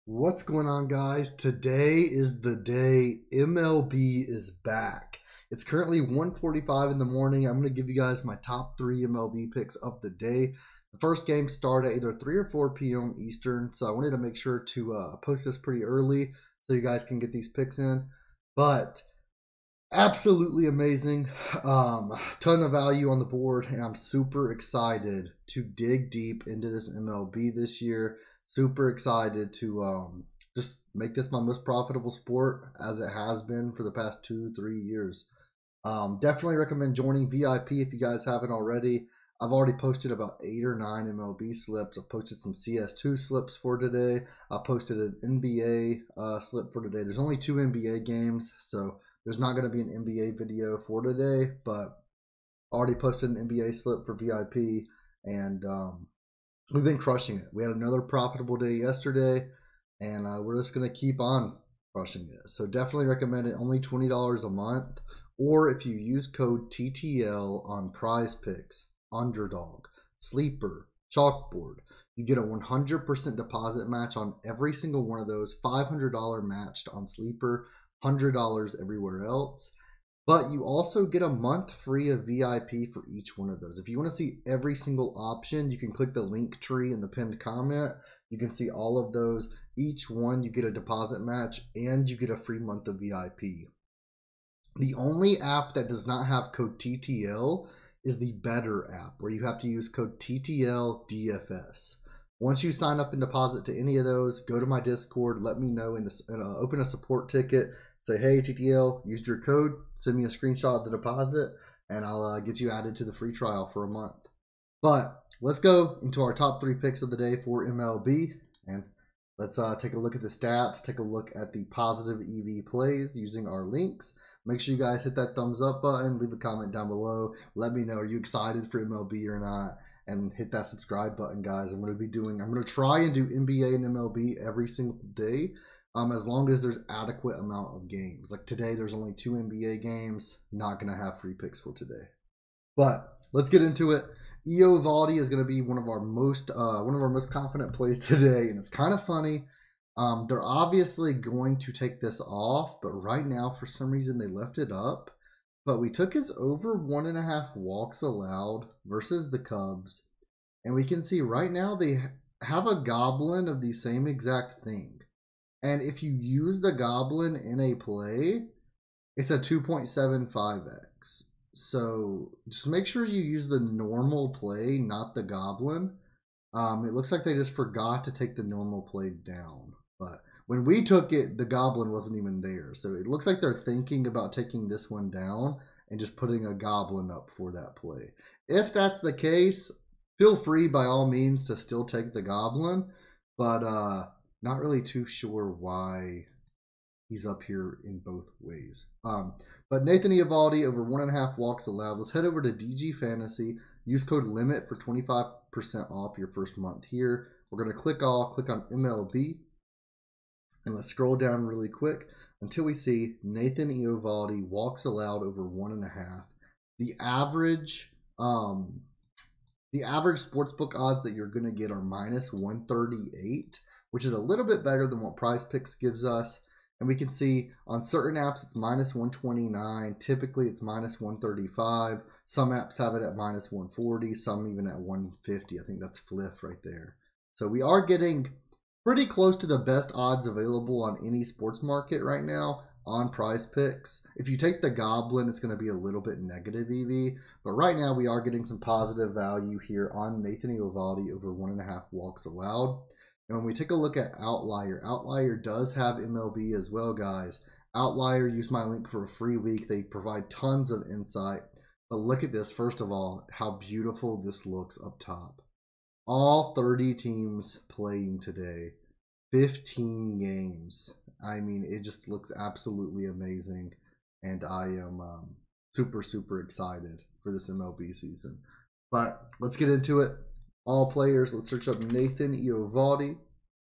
What's going on, guys? Today is the day MLB is back. It's currently 1:45 in the morning. I'm going to give you guys my top 3 MLB picks of the day. The first game start at either 3 or 4 p.m. Eastern, so I wanted to make sure to post this pretty early so you guys can get these picks in. But absolutely amazing. Ton of value on the board, and I'm super excited to dig deep into this MLB this year. Super excited to just make this my most profitable sport, as it has been for the past 2-3 years. Definitely recommend joining VIP if you guys haven't already. I've already posted about 8 or 9 MLB slips. I've posted some CS2 slips for today. I posted an NBA slip for today. There's only 2 NBA games, so there's not going to be an NBA video for today, but I already posted an NBA slip for VIP, and we've been crushing it. We had another profitable day yesterday, and we're just going to keep on crushing it. So definitely recommend it. Only $20 a month. Or if you use code TTL on Prizepicks, UnderDog, Sleeper, Chalkboard, you get a 100% deposit match on every single one of those. $500 matched on Sleeper, $100 everywhere else. But you also get a month free of VIP for each one of those. If you want to see every single option, you can click the link tree in the pinned comment. You can see all of those. Each one you get a deposit match, and you get a free month of VIP. The only app that does not have code TTL is the Betr app, where you have to use code TTL DFS. Once you sign up and deposit to any of those, go to my Discord, let me know, and open a support ticket. Say, hey, TTL, used your code, send me a screenshot of the deposit, and I'll get you added to the free trial for a month. But let's go into our top 3 picks of the day for MLB, and let's take a look at the stats, take a look at the positive EV plays using our links. Make sure you guys hit that thumbs up button, leave a comment down below. Let me know, are you excited for MLB or not? And hit that subscribe button, guys. I'm going to try and do NBA and MLB every single day. As long as there's adequate amount of games. Like today, there's only 2 NBA games. Not going to have free picks for today. But let's get into it. Eovaldi is going to be one of our most confident plays today, and it's kind of funny. They're obviously going to take this off, but right now, for some reason, they left it up. But we took his over 1.5 walks allowed versus the Cubs, and we can see right now they have a goblin of the same exact thing. And if you use the goblin in a play, it's a 2.75x. So just make sure you use the normal play, not the goblin. It looks like they just forgot to take the normal play down. But when we took it, the goblin wasn't even there. So it looks like they're thinking about taking this one down and just putting a goblin up for that play. If that's the case, feel free by all means to still take the goblin. But not really too sure why he's up here in both ways. But Nathan Eovaldi over 1.5 walks allowed. Let's head over to DG Fantasy. Use code LIMIT for 25% off your first month here. We're going to click on MLB. And let's scroll down really quick until we see Nathan Eovaldi walks allowed over 1.5. The average sportsbook odds that you're going to get are -138, which is a little bit better than what Prizepicks gives us. And we can see on certain apps it's -129. Typically it's -135. Some apps have it at -140, some even at 150. I think that's Fliff right there. So we are getting pretty close to the best odds available on any sports market right now on Prizepicks. If you take the goblin, it's going to be a little bit negative EV. But right now we are getting some positive value here on Nathan Eovaldi over 1.5 walks allowed. And when we take a look at Outlier, Outlier does have MLB as well, guys. Outlier, use my link for a free week. They provide tons of insight. But look at this, first of all, how beautiful this looks up top. All 30 teams playing today. 15 games. I mean, it just looks absolutely amazing. And I am super, super excited for this MLB season. But let's get into it. All players, let's search up Nathan Eovaldi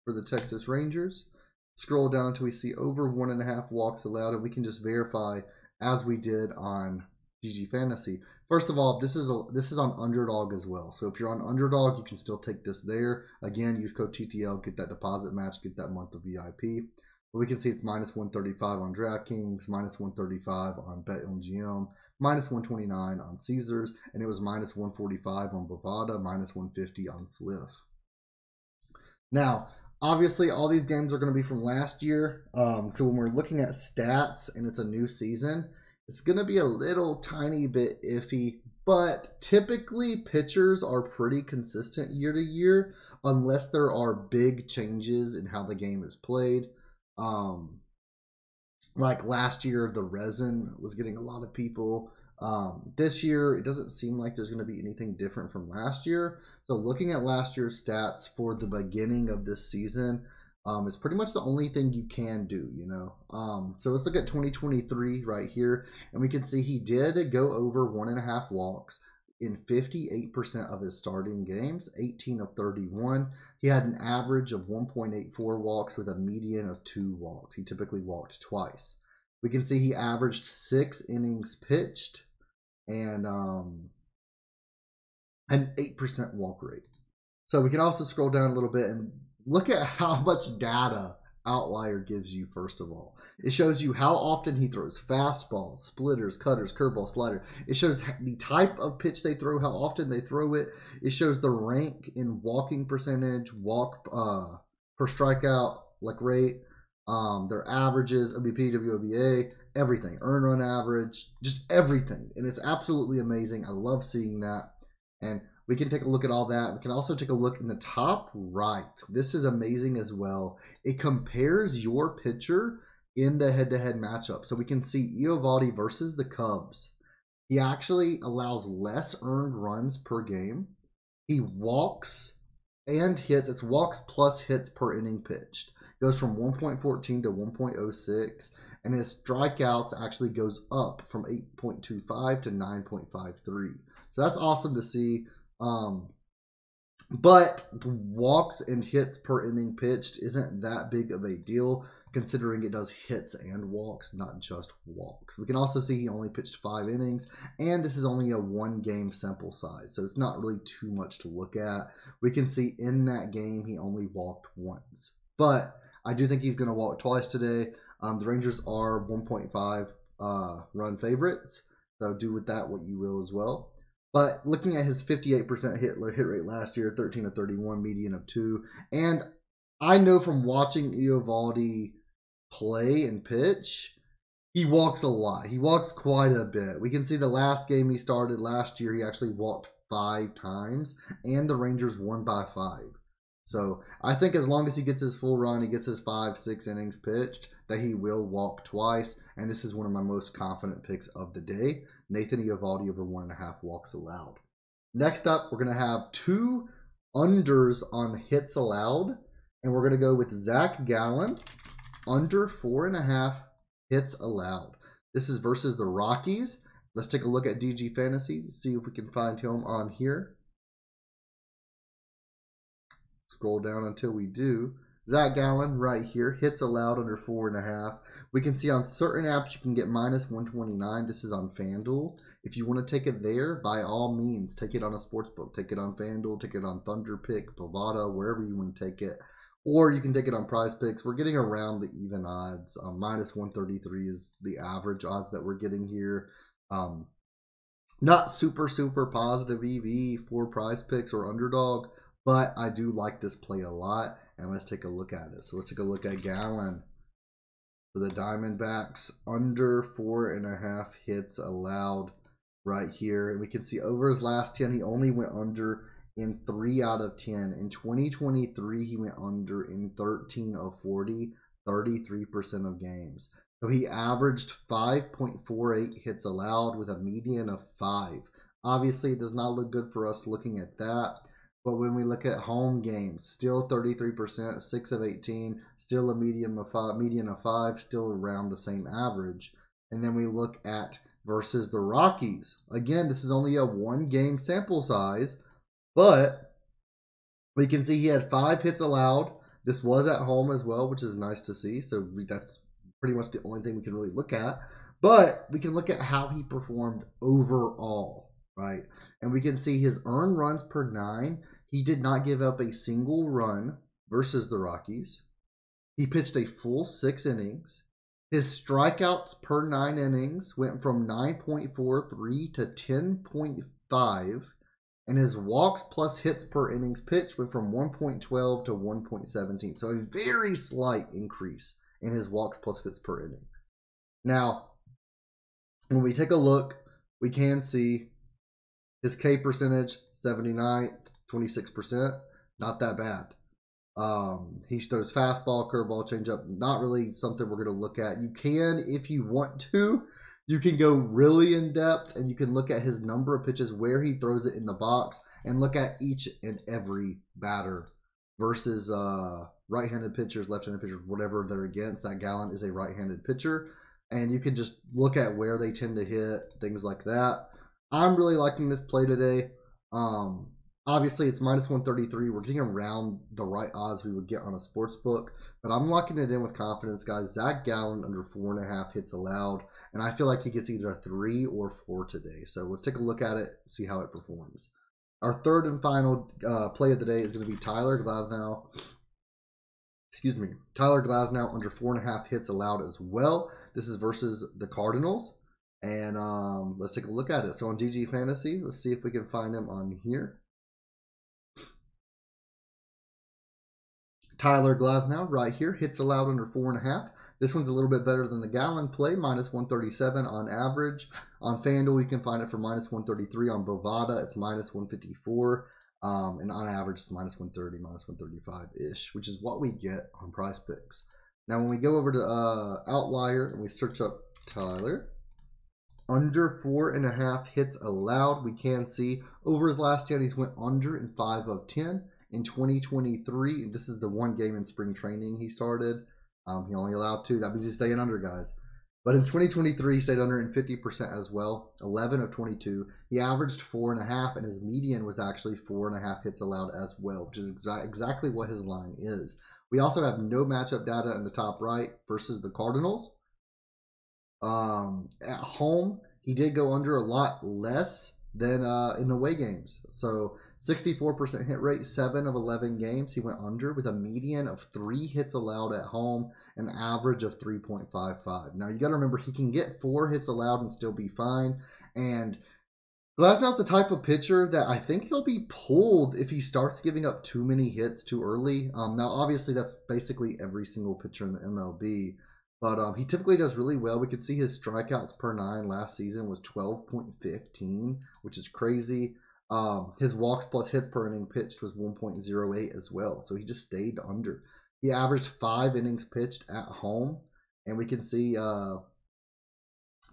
for the Texas Rangers. Scroll down until we see over 1.5 walks allowed, and we can just verify, as we did on DG Fantasy, First of all, this is on UnderDog as well. So if you're on UnderDog, you can still take this there. Again, use code TTL, get that deposit match, get that month of VIP. But we can see it's minus 135 on DraftKings, minus 135 on BetMGM, minus 129 on Caesars, and it was minus 145 on Bovada, minus 150 on Fliff. Now, obviously, all these games are going to be from last year. So when we're looking at stats and it's a new season, it's going to be a little tiny bit iffy. But typically, pitchers are pretty consistent year to year unless there are big changes in how the game is played. Like last year, the resin was getting a lot of people. This year, it doesn't seem like there's going to be anything different from last year. So looking at last year's stats for the beginning of this season is pretty much the only thing you can do, you know. So let's look at 2023 right here, and we can see he did go over 1.5 walks in 58% of his starting games, 18 of 31. He had an average of 1.84 walks with a median of 2 walks. He typically walked twice. We can see he averaged 6 innings pitched and an 8% walk rate. So we can also scroll down a little bit and look at how much data Outlier gives you. First of all, it shows you how often he throws fastballs, splitters, cutters, curveball, slider. It shows the type of pitch they throw, how often they throw it. It shows the rank in walking percentage, walk per strikeout, like rate, their averages, OBP, WOBA, everything, earn run average, just everything. And it's absolutely amazing. I love seeing that. And we can take a look at all that. We can also take a look in the top right. This is amazing as well. It compares your pitcher in the head-to-head matchup. So we can see Eovaldi versus the Cubs. He actually allows less earned runs per game. He walks and hits. It's walks plus hits per inning pitched. Goes from 1.14 to 1.06. And his strikeouts actually goes up from 8.25 to 9.53. So that's awesome to see. But walks and hits per inning pitched isn't that big of a deal, considering it does hits and walks, not just walks. We can also see he only pitched 5 innings, and this is only a 1-game sample size, so it's not really too much to look at. We can see in that game he only walked once, but I do think he's going to walk twice today. The Rangers are 1.5 run favorites, so do with that what you will as well. But looking at his 58% hit rate last year, 13 of 31, median of 2. And I know from watching Eovaldi play and pitch, he walks a lot. He walks quite a bit. We can see the last game he started last year, he actually walked 5 times. And the Rangers won by 5. So I think as long as he gets his full run, he gets his 5-6 innings pitched, that he will walk twice. And this is one of my most confident picks of the day. Nathan Eovaldi over 1.5 walks allowed. Next up, we're going to have 2 unders on hits allowed. And we're going to go with Zach Gallen, under 4.5 hits allowed. This is versus the Rockies. Let's take a look at DG Fantasy, see if we can find him on here. Scroll down until we do. Zach Gallen right here, hits allowed under 4.5. We can see on certain apps you can get minus 129. This is on FanDuel. If you want to take it there, by all means, take it on a sportsbook. Take it on FanDuel, take it on ThunderPick, Bovada, wherever you want to take it. Or you can take it on Prizepicks. We're getting around the even odds. Minus 133 is the average odds that we're getting here. Not super positive EV for Prizepicks or UnderDog, but I do like this play a lot. And let's take a look at it. So let's take a look at Gallen for the Diamondbacks. Under 4.5 hits allowed right here. And we can see over his last 10, he only went under in 3 out of 10. In 2023, he went under in 13 of 40, 33% of games. So he averaged 5.48 hits allowed with a median of 5. Obviously, it does not look good for us looking at that. But when we look at home games, still 33%, 6 of 18, still a median of 5, still around the same average. And then we look at versus the Rockies. Again, this is only a 1-game sample size, but we can see he had 5 hits allowed. This was at home as well, which is nice to see. So that's pretty much the only thing we can really look at. But we can look at how he performed overall. right? And we can see his earned runs per 9. He did not give up a single run versus the Rockies. He pitched a full 6 innings. His strikeouts per 9 innings went from 9.43 to 10.5. And his walks plus hits per innings pitched went from 1.12 to 1.17. So a very slight increase in his walks plus hits per inning. Now, when we take a look, we can see his K percentage, 79th, 26%. Not that bad. He throws fastball, curveball, changeup. Not really something we're going to look at. You can, if you want to, you can go really in depth and you can look at his number of pitches, where he throws it in the box, and look at each and every batter versus right-handed pitchers, left-handed pitchers, whatever they're against. That Gallen is a right-handed pitcher, and you can just look at where they tend to hit, things like that. I'm really liking this play today. Obviously, it's minus 133. We're getting around the right odds we would get on a sports book, but I'm locking it in with confidence, guys. Zach Gallen under 4.5 hits allowed, and I feel like he gets either a 3 or 4 today. So let's take a look at it, see how it performs. Our third and final play of the day is going to be Tyler Glasnow. Excuse me, Tyler Glasnow under 4.5 hits allowed as well. This is versus the Cardinals, and let's take a look at it. So on DG Fantasy, let's see if we can find him on here. Tyler Glasnow right here, hits allowed under 4.5. This one's a little bit better than the Gallen play, minus 137 on average. On FanDuel, you can find it for minus 133. On Bovada, it's minus 154. And on average, it's minus 130, minus 135-ish, which is what we get on Prizepicks. Now, when we go over to Outlier and we search up Tyler, under 4.5 hits allowed, we can see over his last 10, he's went under in 5 of 10. In 2023, this is the one game in spring training he started. He only allowed 2. That means he's staying under, guys. But in 2023, he stayed under in 50% as well. 11 of 22. He averaged 4.5, and his median was actually 4.5 hits allowed as well, which is exactly what his line is. We also have no matchup data in the top right versus the Cardinals. At home, he did go under a lot less than in away games. So 64% hit rate, 7 of 11 games he went under, with a median of 3 hits allowed at home, an average of 3.55. Now you got to remember, he can get 4 hits allowed and still be fine. And Glasnow's the type of pitcher that I think he'll be pulled if he starts giving up too many hits too early. Now obviously that's basically every single pitcher in the MLB. But he typically does really well. We could see his strikeouts per 9 last season was 12.15, which is crazy. His walks plus hits per inning pitched was 1.08 as well. So he just stayed under. He averaged 5 innings pitched at home. And we can see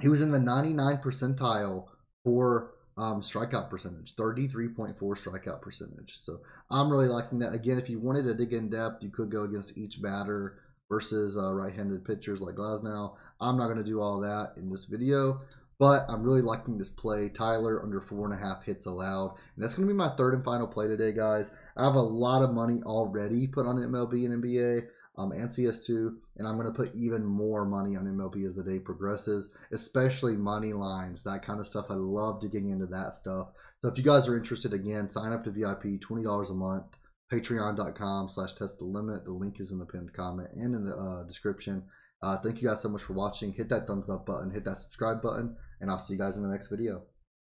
he was in the 99th percentile for strikeout percentage, 33.4 strikeout percentage. So I'm really liking that. Again, if you wanted to dig in depth, you could go against each batter versus right-handed pitchers like Glasnow. I'm not going to do all that in this video, but I'm really liking this play. Tyler under 4.5 hits allowed. And that's going to be my third and final play today, guys. I have a lot of money already put on MLB and NBA and CS2, and I'm going to put even more money on MLB as the day progresses, especially money lines, that kind of stuff. I love digging into that stuff. So if you guys are interested, again, sign up to VIP, $20 a month. Patreon.com/testthelimit. The link is in the pinned comment and in the description. Thank you guys so much for watching. Hit that thumbs up button, hit that subscribe button, and I'll see you guys in the next video.